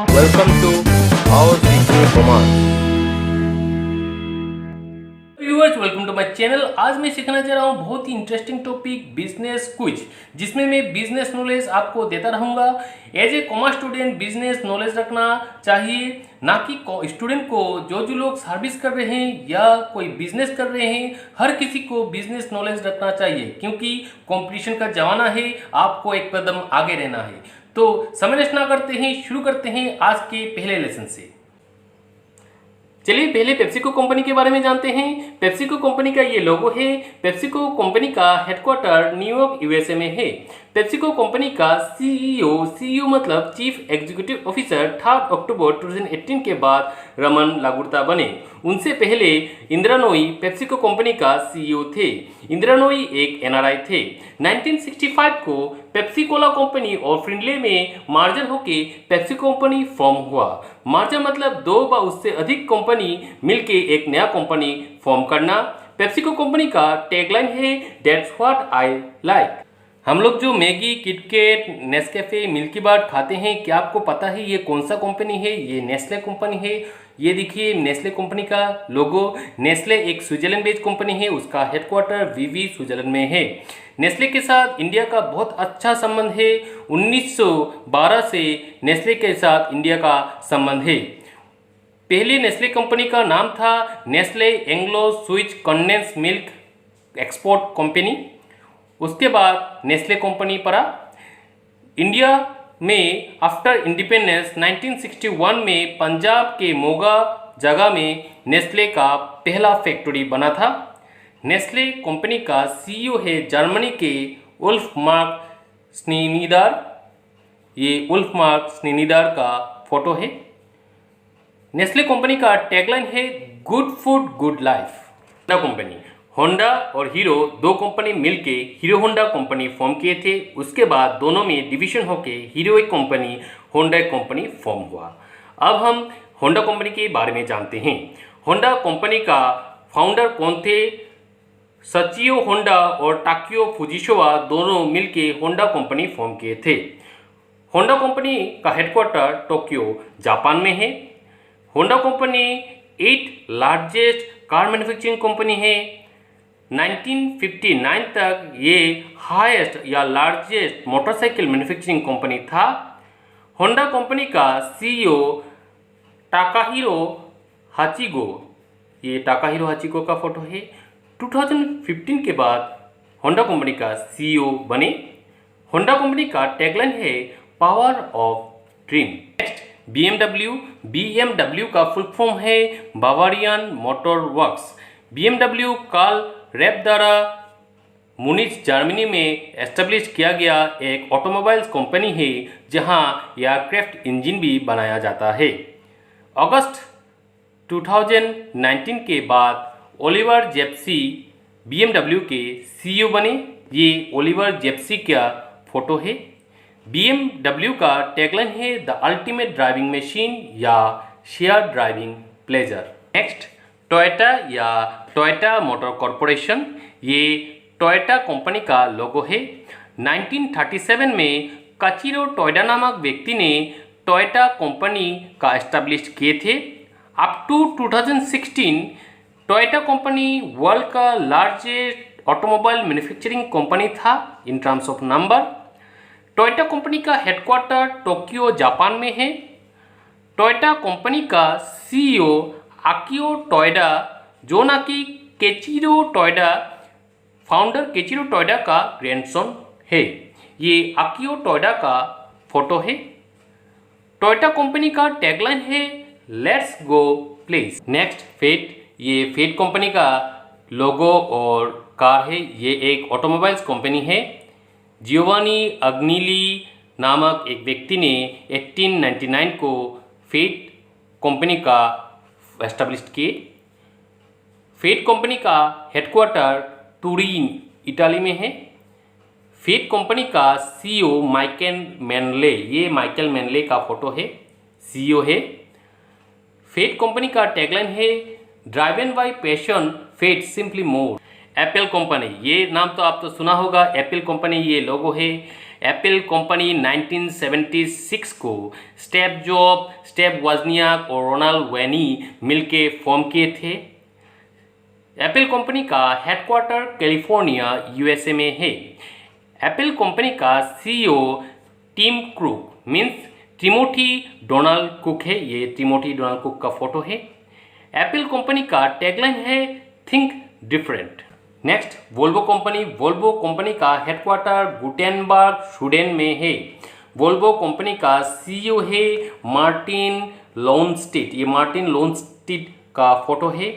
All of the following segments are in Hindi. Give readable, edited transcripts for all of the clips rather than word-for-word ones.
Welcome to our Sikhe command. Viewers, welcome to my channel. आज मैं सीखना चाह रहा हूँ बहुत ही इंटरेस्टिंग टॉपिक बिजनेस क्विज, जिसमें मैं बिजनेस नॉलेज आपको देता रहूँगा। As a commerce student business knowledge रखना चाहिए, ना कि स्टूडेंट को। जो लोग सर्विस कर रहे हैं या कोई बिजनेस कर रहे हैं, हर किसी को बिजनेस नॉलेज रखना चाहिए, क्योंकि कंपटीशन का जमाना है। आपको एक कदम आगे रहना है। तो समय नष्ट ना करते हैं, शुरू करते हैं आज के पहले लेसन से। चलिए पहले पेप्सिको कंपनी के बारे में जानते हैं। पेप्सिको कंपनी का ये लोगो है। पेप्सिको कंपनी का हेडक्वार्टर न्यूयॉर्क यूएसए में है। पेप्सिको कंपनी का सीईओ मतलब चीफ एग्जीक्यूटिव ऑफिसर 3 अक्टूबर 2018 के बाद रमन लागुर्ता बने। उनसे पहले इंद्रा नोई पेप्सिको कंपनी का सीईओ थे। इंद्रा नोई एक एनआरआई थे। 1965 को पेप्सी कोला कंपनी और फ्रिंडले में मार्जर होके पेप्सी कंपनी फॉर्म हुआ। मार्जर मतलब दो व उससे अधिक कंपनी मिलके एक नया कंपनी फॉर्म करना। पेप्सिको कंपनी का टैगलाइन है दैट्स व्हाट आई लाइक। हम लोग जो मैगी, किटकैट, नेस्कैफे, मिल्की बार खाते हैं, क्या आपको पता है ये कौन सा कंपनी है? ये नेस्ले कंपनी है। ये देखिए नेस्ले कंपनी का लोगो। नेस्ले एक स्विट्जरलैंड बेस्ड कंपनी है। उसका हेडक्वार्टर वीवी स्विट्जरलैंड में है। नेस्ले के साथ इंडिया का बहुत अच्छा संबंध है। 1912 से नेस्ले के साथ इंडिया का संबंध है। पहले नेस्ले कंपनी का नाम था Nestle Anglo switch condense milk export company. उसके बाद नेस्ले कंपनी पड़ा। इंडिया में आफ्टर इंडिपेंडेंस 1961 में पंजाब के मोगा जगह में नेस्ले का पहला फैक्ट्री बना था। नेस्ले कंपनी का सीईओ है जर्मनी के उल्फमार्क स्नीनिदार। ये उल्फमार्क स्नीनिदार का फोटो है। नेस्ले कंपनी का टैगलाइन है good food good life. Company Honda और हीरो दो कंपनी मिलके हीरो होंडा कंपनी फॉर्म किए थे। उसके बाद दोनों में डिवीजन होके हीरो एक कंपनी, होंडा एक कंपनी फॉर्म हुआ। अब हम होंडा कंपनी के बारे में जानते हैं। होंडा कंपनी का फाउंडर कौन थे? सचियो होंडा और टाकियो फुजिशोवा दोनों मिलके होंडा कंपनी फॉर्म किए थे। होंडा कंपनी का हेडक्वार्टर टोक्यो जापान में है। Honda company 8 largest car manufacturing company है। 1959 तक ये हाईएस्ट या लार्जेस्ट मोटरसाइकिल मैन्युफैक्चरिंग कंपनी था। होंडा कंपनी का सीईओ टाकाहिरो हाचिगो। ये टाकाहिरो हाचिगो का फोटो है। 2015 के बाद होंडा कंपनी का सीईओ बने। होंडा कंपनी का टैगलाइन है power of dream. Next BMW का फुल फॉर्म है Bavarian motor works. BMW Karl rap द्वारा मुनिच जर्मनी में एस्टेब्लिश किया गया एक ऑटोमोबाइल्स कंपनी है, जहां एयरक्राफ्ट इंजन भी बनाया जाता है। अगस्त 2019 के बाद ओलिवर जेप्सी बीएमडब्ल्यू के सीईओ बने। ये ओलिवर जेप्सी का फोटो है। बीएमडब्ल्यू का टैगलाइन है द अल्टीमेट ड्राइविंग मशीन या share driving pleasure. Next Toyota या टोयोटा मोटर कॉरपोरेशन। ये टोयोटा कंपनी का लोगो है। 1937 में काचिरो टोयोटा नामक व्यक्ति ने टोयोटा कंपनी का एस्टैब्लिश किए थे। Up to 2016 Toyota company world का लार्जेस्ट ऑटोमोबाइल मैन्युफैक्चरिंग कंपनी था in terms of number. Toyota company का हेडक्वार्टर टोक्यो जापान में है। टोयोटा कंपनी का सीईओ आकियो टोयोडा, जो ना कि Kiichiro Toyoda, founder Kiichiro Toyoda का ग्रैंडसन है। ये आकियो टोयोडा का फोटो है। टोयोटा कंपनी का टैगलाइन है let's go places. Next Fiat. ये फेट कंपनी का लोगो और कार है। ये एक ऑटोमोबाइल्स कंपनी है। जियोवानी अग्निली नामक एक व्यक्ति ने 1899 को फेट कंपनी का एस्टैब्लिश किए। फेट कंपनी का हेडक्वार्टर तुरीन इटाली में है। फेट कंपनी का सीईओ माइकल मैनले। ये माइकल मैनले का फोटो है, सीईओ है। फेट कंपनी का टैगलाइन है driven by passion Fiat simply more. Apple company, ये नाम तो आप तो सुना होगा। एप्पल कंपनी ये लोगो है। एप्पल कंपनी 1976 को स्टेव जॉब, स्टेव वजनियाक और रोनाल्ड वेनी मिलके फॉर्म किए थे। एप्पल कंपनी का हेडक्वार्टर कैलिफोर्निया यूएसए में है। एप्पल कंपनी का CEO Tim Cook means Timothy Donald Cook है। ये टिमोथी डोनाल्ड कुक का फोटो है। एप्पल कंपनी का टैगलाइन है think different. Next Volvo company. Volvo company का हेडक्वार्टर गुटेनबर्ग स्वीडन में है। वोल्वो कंपनी का सीईओ है मार्टिन लोनस्टेड। ये मार्टिन लोनस्टेड का फोटो है।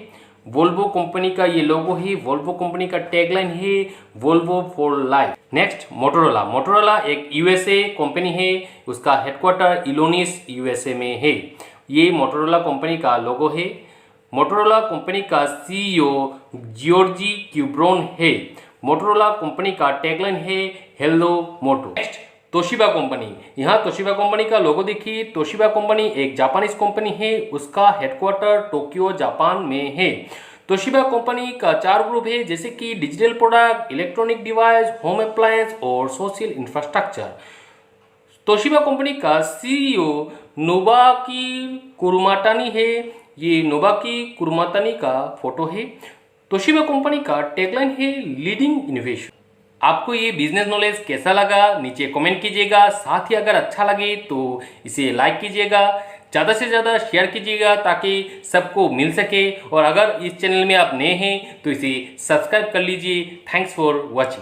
वोल्वो कंपनी का ये लोगो है। वोल्वो कंपनी का टैगलाइन है Volvo for life. Next Motorola. Motorola एक यूएसए कंपनी है। उसका हेडक्वार्टर इलोनिस यूएसए में है। ये मोटोरोला कंपनी का लोगो है। मोटोरोला कंपनी का सीईओ जियोर्जी क्यूब्रोन है। मोटोरोला कंपनी का टैगलाइन है hello moto. Next Toshiba company. यहाँ तोशिबा कंपनी का लोगो देखिए। तोशिबा कंपनी एक जापानीज कंपनी है। उसका हेडक्वार्टर टोक्यो जापान में है। तोशिबा कंपनी का 4 ग्रुप है जैसे कि digital product, electronic device, home appliance और सोशल इंफ्रास्ट्रक्चर। तोशिबा कंपनी का सीईओ नोबाकी कुरुमाटानी है। ये नोबाकी कुरुमाटानी का फोटो है। तोशिबा कंपनी का टैगलाइन है लीडिंग इनोवेशन। आपको ये बिजनेस नॉलेज कैसा लगा नीचे कमेंट कीजिएगा। साथ ही अगर अच्छा लगे तो इसे लाइक कीजिएगा, ज़्यादा से ज़्यादा शेयर कीजिएगा ताकि सबको मिल सके। और अगर इस चैनल में आप नए हैं तो इसे सब्सक्राइब कर लीजिए। Thanks for watching.